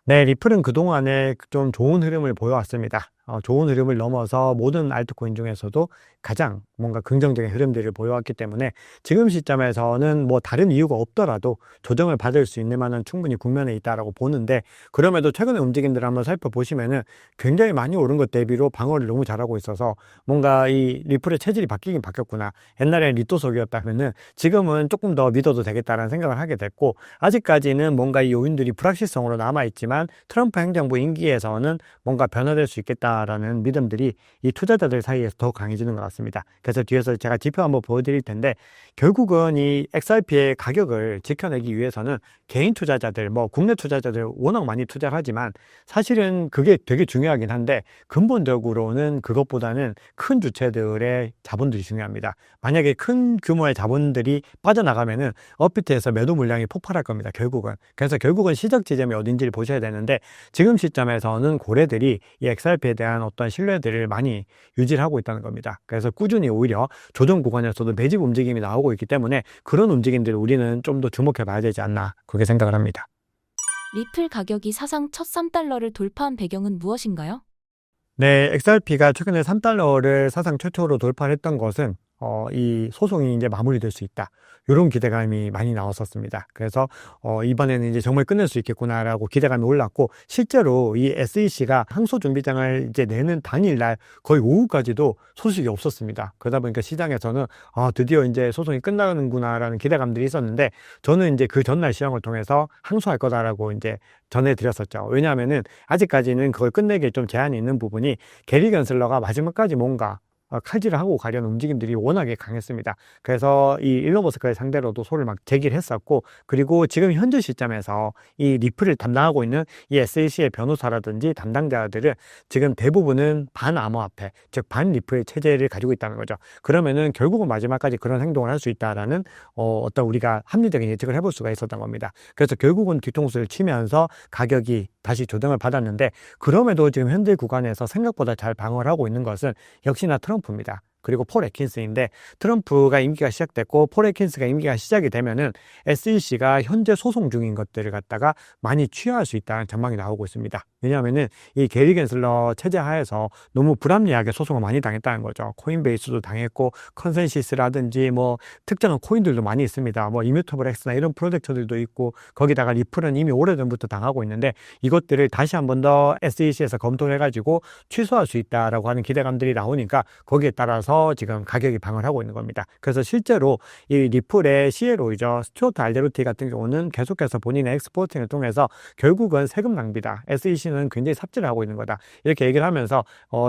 네, 리플은 그동안에 좀 좋은 흐름을 보여왔습니다. 좋은 흐름을 넘어서 모든 알트코인 중에서도 가장 뭔가 긍정적인 흐름들을 보여왔기 때문에 지금 시점에서는 뭐 다른 이유가 없더라도 조정을 받을 수 있는 만한 충분히 국면에 있다라고 보는데, 그럼에도 최근의 움직임들을 한번 살펴보시면은 굉장히 많이 오른 것 대비로 방어를 너무 잘하고 있어서 뭔가 이 리플의 체질이 바뀌긴 바뀌었구나. 옛날에는 리또속이었다면은 지금은 조금 더 믿어도 되겠다라는 생각을 하게 됐고, 아직까지는 뭔가 이 요인들이 불확실성으로 남아있지만 트럼프 행정부 임기에서는 뭔가 변화될 수 있겠다라는 믿음들이 이 투자자들 사이에서 더 강해지는 것 같습니다. 그래서 뒤에서 제가 지표 한번 보여드릴 텐데, 결국은 이 XRP의 가격을 지켜내기 위해서는 개인 투자자들, 뭐 국내 투자자들 워낙 많이 투자를 하지만 사실은 그게 되게 중요하긴 한데, 근본적으로는 그것보다는 큰 주체들의 자본들이 중요합니다. 만약에 큰 규모의 자본들이 빠져나가면은 업비트에서 매도 물량이 폭발할 겁니다, 결국은. 그래서 결국은 시작 지점이 어딘지를 보셔야 되는데, 지금 시점에서는 고래들이 이 XRP에 대한 어떤 신뢰들을 많이 유지를 하고 있다는 겁니다. 그래서 꾸준히 오히려 조정 구간에서도 매집 움직임이 나오고 있기 때문에 그런 움직임들을 우리는 좀 더 주목해 봐야 되지 않나, 그렇게 생각을 합니다. 리플 가격이 사상 첫 3달러를 돌파한 배경은 무엇인가요? 네, XRP가 최근에 3달러를 사상 최초로 돌파했던 것은 이 소송이 이제 마무리될 수 있다, 이런 기대감이 많이 나왔었습니다. 그래서 이번에는 이제 정말 끝낼 수 있겠구나라고 기대감이 올랐고, 실제로 이 SEC가 항소 준비장을 이제 내는 당일날 거의 오후까지도 소식이 없었습니다. 그러다 보니까 시장에서는 드디어 이제 소송이 끝나는구나라는 기대감들이 있었는데, 저는 이제 그 전날 시황을 통해서 항소할 거다라고 이제 전해드렸었죠. 왜냐하면은 아직까지는 그걸 끝내기에 좀 제한이 있는 부분이, 게리 겐슬러가 마지막까지 뭔가 칼질을 하고 가려는 움직임들이 워낙에 강했습니다. 그래서 이 일론 머스크를 상대로도 소를 막 제기를 했었고, 그리고 지금 현재 시점에서 이 리플을 담당하고 있는 이 SEC의 변호사라든지 담당자들은 지금 대부분은 반암호화폐, 즉 반리플 체제를 가지고 있다는 거죠. 그러면은 결국은 마지막까지 그런 행동을 할 수 있다라는 어떤 우리가 합리적인 예측을 해볼 수가 있었던 겁니다. 그래서 결국은 뒤통수를 치면서 가격이 다시 조정을 받았는데, 그럼에도 지금 현재 구간에서 생각보다 잘 방어를 하고 있는 것은 역시나 트럼프입니다. 그리고 폴 애킨스인데, 트럼프가 임기가 시작됐고 폴 애킨스가 임기가 시작이 되면은 SEC가 현재 소송 중인 것들을 갖다가 많이 취하할 수 있다는 전망이 나오고 있습니다. 왜냐하면은 이 게리 겐슬러 체제 하에서 너무 불합리하게 소송을 많이 당했다는 거죠. 코인베이스도 당했고 컨센시스라든지 뭐 특정한 코인들도 많이 있습니다. 뭐 이뮤터블 X나 이런 프로젝트들도 있고, 거기다가 리플은 이미 오래전부터 당하고 있는데, 이것들을 다시 한 번 더 SEC에서 검토를 해가지고 취소할 수 있다라고 하는 기대감들이 나오니까 거기에 따라서 지금 가격이 방을 하고 있는 겁니다. 그래서 실제로 이 리플의 CLO이죠, 스튜어트 알데로티 같은 경우는 계속해서 본인의 엑스포팅을 통해서 결국은 세금 낭비다, SEC는 굉장히 삽질을 하고 있는 거다, 이렇게 얘기를 하면서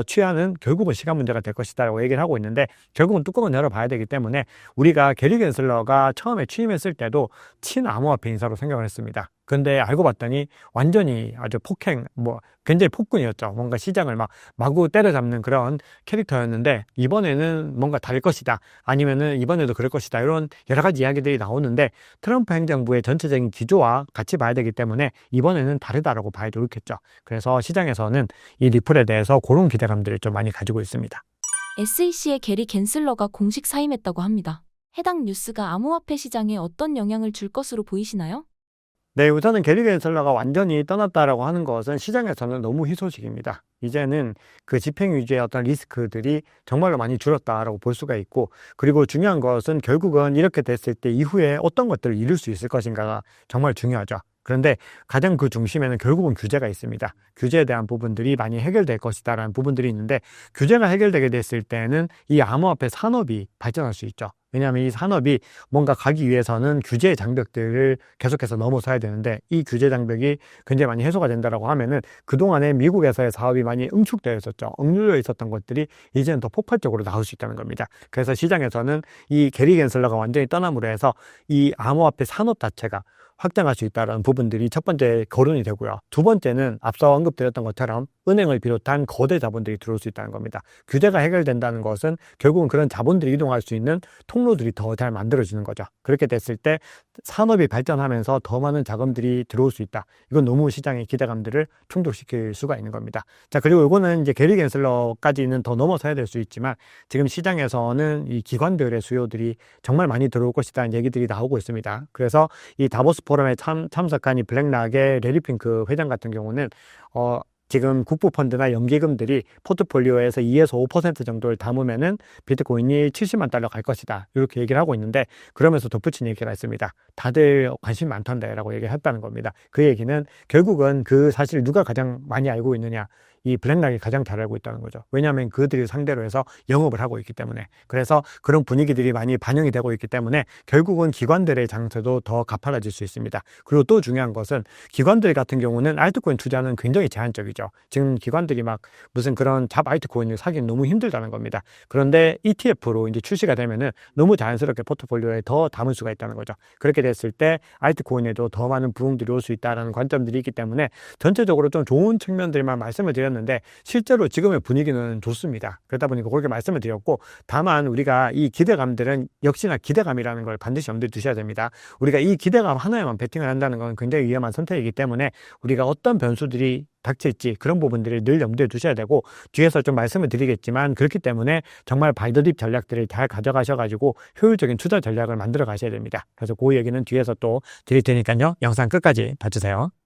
취하는 결국은 시간 문제가 될 것이다 라고 얘기를 하고 있는데, 결국은 뚜껑은 열어봐야 되기 때문에 우리가 게리 겐슬러가 처음에 취임했을 때도 친암호화폐 인사로 생각을 했습니다. 근데 알고 봤더니 완전히 아주 폭행, 뭐 굉장히 폭군이었죠. 뭔가 시장을 막 마구 때려잡는 그런 캐릭터였는데, 이번에는 뭔가 다를 것이다, 아니면은 이번에도 그럴 것이다, 이런 여러 가지 이야기들이 나오는데, 트럼프 행정부의 전체적인 기조와 같이 봐야 되기 때문에 이번에는 다르다라고 봐야도 옳겠죠. 그래서 시장에서는 이 리플에 대해서 그런 기대감들을 좀 많이 가지고 있습니다. SEC의 게리 겐슬러가 공식 사임했다고 합니다. 해당 뉴스가 암호화폐 시장에 어떤 영향을 줄 것으로 보이시나요? 네, 우선은 게리 겐슬러가 완전히 떠났다라고 하는 것은 시장에서는 너무 희소식입니다. 이제는 그 집행 위주의 어떤 리스크들이 정말로 많이 줄었다라고 볼 수가 있고, 그리고 중요한 것은 결국은 이렇게 됐을 때 이후에 어떤 것들을 이룰 수 있을 것인가가 정말 중요하죠. 그런데 가장 그 중심에는 결국은 규제가 있습니다. 규제에 대한 부분들이 많이 해결될 것이다라는 부분들이 있는데, 규제가 해결되게 됐을 때는 이 암호화폐 산업이 발전할 수 있죠. 왜냐하면 이 산업이 뭔가 가기 위해서는 규제의 장벽들을 계속해서 넘어서야 되는데, 이 규제 장벽이 굉장히 많이 해소가 된다라고 하면은 그동안에 미국에서의 사업이 많이 응축되어 있었죠. 억눌려 있었던 것들이 이제는 더 폭발적으로 나올 수 있다는 겁니다. 그래서 시장에서는 이 게리 겐슬러가 완전히 떠남으로 해서 이 암호화폐 산업 자체가 확장할 수 있다는 부분들이 첫 번째 거론이 되고요. 두 번째는 앞서 언급드렸던 것처럼 은행을 비롯한 거대 자본들이 들어올 수 있다는 겁니다. 규제가 해결된다는 것은 결국은 그런 자본들이 이동할 수 있는 통로들이 더 잘 만들어지는 거죠. 그렇게 됐을 때 산업이 발전하면서 더 많은 자금들이 들어올 수 있다. 이건 너무 시장의 기대감들을 충족시킬 수가 있는 겁니다. 자, 그리고 이거는 이제 게리 갠슬러까지는 더 넘어서야 될 수 있지만 지금 시장에서는 이 기관들의 수요들이 정말 많이 들어올 것이라는 얘기들이 나오고 있습니다. 그래서 이 다보스 포럼에 참석한 이 블랙락의 레리 핑크 회장 같은 경우는 지금 국부펀드나 연기금들이 포트폴리오에서 2에서 5% 정도를 담으면은 비트코인이 70만 달러 갈 것이다. 이렇게 얘기를 하고 있는데 그러면서 덧붙인 얘기가 있습니다. 다들 관심 많던데라고 얘기했다는 겁니다. 그 얘기는 결국은 그 사실 누가 가장 많이 알고 있느냐. 이 블랙락이 가장 잘 알고 있다는 거죠. 왜냐하면 그들을 상대로 해서 영업을 하고 있기 때문에. 그래서 그런 분위기들이 많이 반영이 되고 있기 때문에 결국은 기관들의 장세도 더 가팔라질 수 있습니다. 그리고 또 중요한 것은 기관들 같은 경우는 알트코인 투자는 굉장히 제한적이죠. 지금 기관들이 막 무슨 그런 잡 알트코인을 사기는 너무 힘들다는 겁니다. 그런데 ETF로 이제 출시가 되면은 너무 자연스럽게 포트폴리오에 더 담을 수가 있다는 거죠. 그렇게 됐을 때 알트코인에도 더 많은 부흥들이 올 수 있다는 관점들이 있기 때문에 전체적으로 좀 좋은 측면들만 말씀을 드렸는데 실제로 지금의 분위기는 좋습니다. 그러다 보니까 그렇게 말씀을 드렸고 다만 우리가 이 기대감들은 역시나 기대감이라는 걸 반드시 염두에 두셔야 됩니다. 우리가 이 기대감 하나에만 베팅을 한다는 건 굉장히 위험한 선택이기 때문에 우리가 어떤 변수들이 닥칠지 그런 부분들을 늘 염두에 두셔야 되고 뒤에서 좀 말씀을 드리겠지만 그렇기 때문에 정말 발더딥 전략들을 잘 가져가셔가지고 효율적인 투자 전략을 만들어 가셔야 됩니다. 그래서 그 얘기는 뒤에서 또 드릴 테니까요. 영상 끝까지 봐주세요.